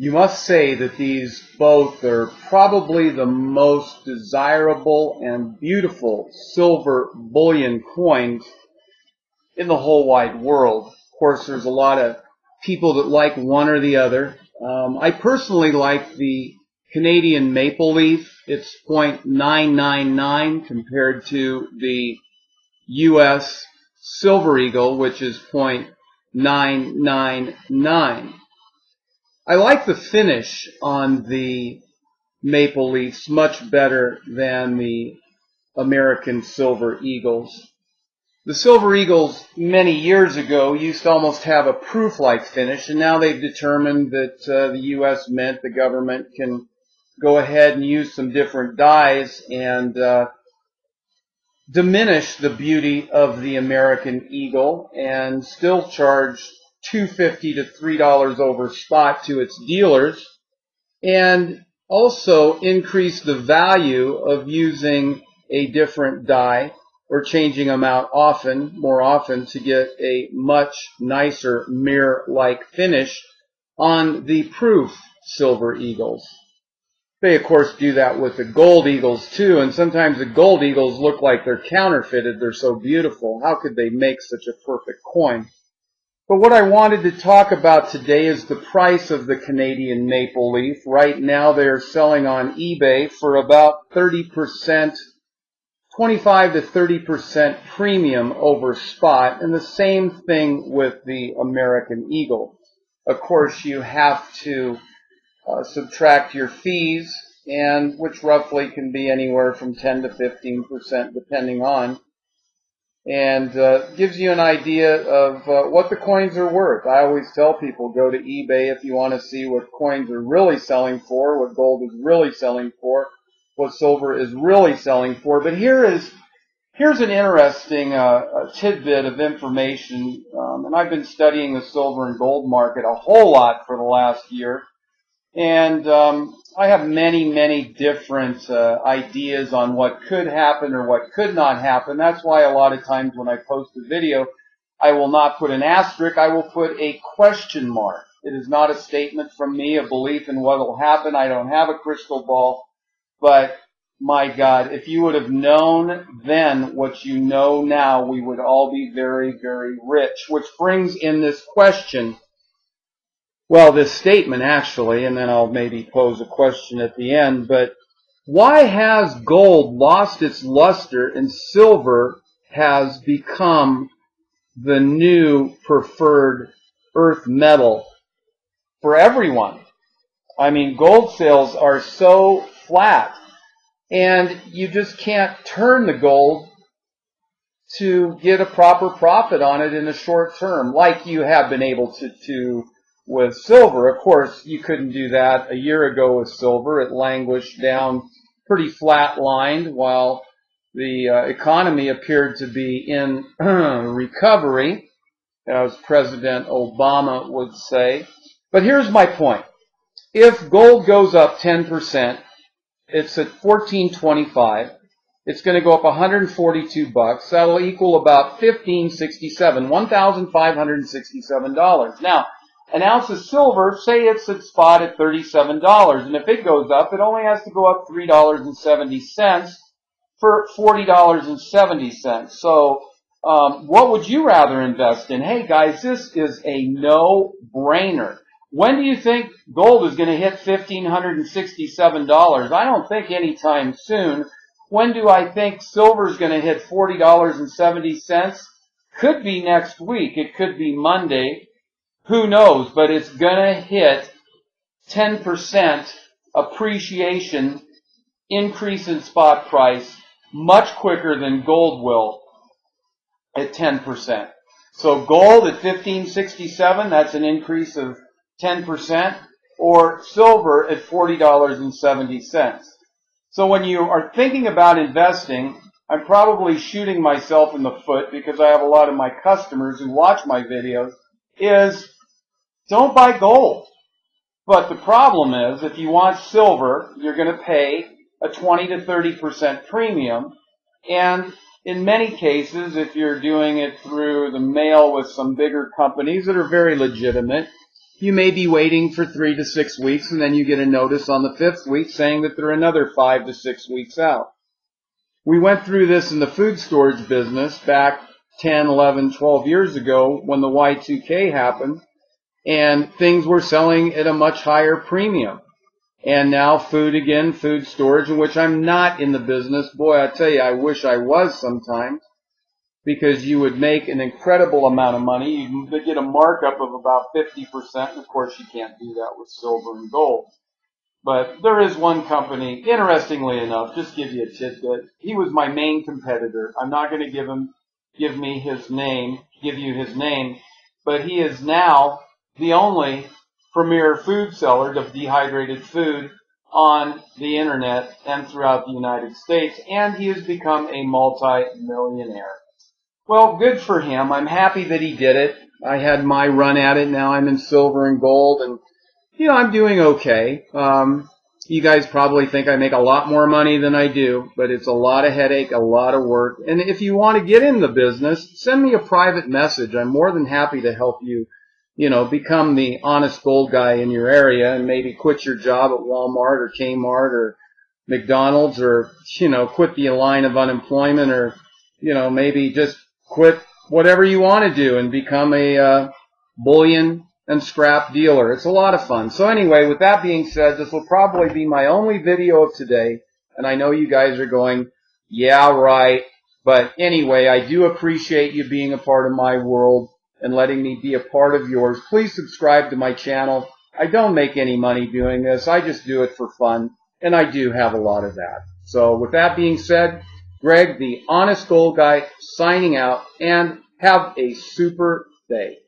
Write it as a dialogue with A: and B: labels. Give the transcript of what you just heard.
A: You must say that these both are probably the most desirable and beautiful silver bullion coins in the whole wide world. Of course, there's a lot of people that like one or the other. I personally like the Canadian maple leaf. It's 0.999 compared to the U.S. silver eagle, which is 0.999. I like the finish on the maple leafs much better than the American silver eagles. The silver eagles many years ago used to almost have a proof-like finish, and now they've determined that the U.S. Mint, the government, can go ahead and use some different dyes and diminish the beauty of the American eagle and still charge $2.50 to $3 over spot to its dealers, and also increase the value of using a different dye or changing them out more often to get a much nicer mirror-like finish on the proof silver eagles. They, of course, do that with the gold eagles, too, and sometimes the gold eagles look like they're counterfeited. They're so beautiful. How could they make such a perfect coin? But what I wanted to talk about today is the price of the Canadian maple leaf. Right now, they're selling on eBay for about 30%, 25 to 30% premium over spot, and the same thing with the American eagle. Of course, you have to subtract your fees, and which roughly can be anywhere from 10 to 15% depending on, and gives you an idea of what the coins are worth. I always tell people, go to eBay if you want to see what coins are really selling for, what gold is really selling for, what silver is really selling for. But here's an interesting tidbit of information, and I've been studying the silver and gold market a whole lot for the last year. And I have many different ideas on what could happen or what could not happen. That's why a lot of times when I post a video, I will not put an asterisk. I will put a question mark. It is not a statement from me, a belief in what will happen. I don't have a crystal ball. But, my God, if you would have known then what you know now, we would all be very rich. Which brings in this question. Well, this statement, actually, and then I'll maybe pose a question at the end, but why has gold lost its luster and silver has become the new preferred earth metal for everyone? I mean, gold sales are so flat, and you just can't turn the gold to get a proper profit on it in the short term, like you have been able to with silver. Of course, you couldn't do that a year ago with silver. It languished down pretty flat-lined while the economy appeared to be in recovery, as President Obama would say. But here's my point. If gold goes up 10%, it's at $14.25. It's going to go up $142. That'll equal about $1,567. Now, an ounce of silver, say it's at spot at $37, and if it goes up, it only has to go up $3.70 for $40.70. So, what would you rather invest in? Hey guys, this is a no-brainer. When do you think gold is going to hit $1,567? I don't think anytime soon. When do I think silver is going to hit $40.70? Could be next week. It could be Monday. Who knows? But it's going to hit 10% appreciation, increase in spot price, much quicker than gold will at 10%. So gold at $15.67, that's an increase of 10%, or silver at $40.70. So when you are thinking about investing, I'm probably shooting myself in the foot because I have a lot of my customers who watch my videos, is don't buy gold. But the problem is, if you want silver, you're going to pay a 20 to 30% premium. And in many cases, if you're doing it through the mail with some bigger companies that are very legitimate, you may be waiting for 3 to 6 weeks, and then you get a notice on the 5th week saying that they're another 5 to 6 weeks out. We went through this in the food storage business back 10, 11, 12 years ago when the Y2K happened, and things were selling at a much higher premium. And now food storage, in which I'm not in the business. Boy, I tell you, I wish I was sometimes, because you would make an incredible amount of money. You get a markup of about 50%. Of course, you can't do that with silver and gold. But there is one company, interestingly enough, just give you a tidbit. He was my main competitor. I'm not going to give you his name, but he is now the only premier food seller of dehydrated food on the internet and throughout the United States, and he has become a multi-millionaire. Well, good for him. I'm happy that he did it. I had my run at it. Now I'm in silver and gold, and I'm doing okay. You guys probably think I make a lot more money than I do, but it's a lot of headache, a lot of work. And if you want to get in the business, send me a private message. I'm more than happy to help you, become the honest gold guy in your area and maybe quit your job at Walmart or Kmart or McDonald's, or, quit the line of unemployment, or, maybe just quit whatever you want to do and become a bullion and scrap dealer. It's a lot of fun. So anyway, with that being said, this will probably be my only video of today. And I know you guys are going, yeah, right. But anyway, I do appreciate you being a part of my world and letting me be a part of yours. Please subscribe to my channel. I don't make any money doing this. I just do it for fun. And I do have a lot of that. So with that being said, Greg, the Honest Gold Guy, signing out, and have a super day.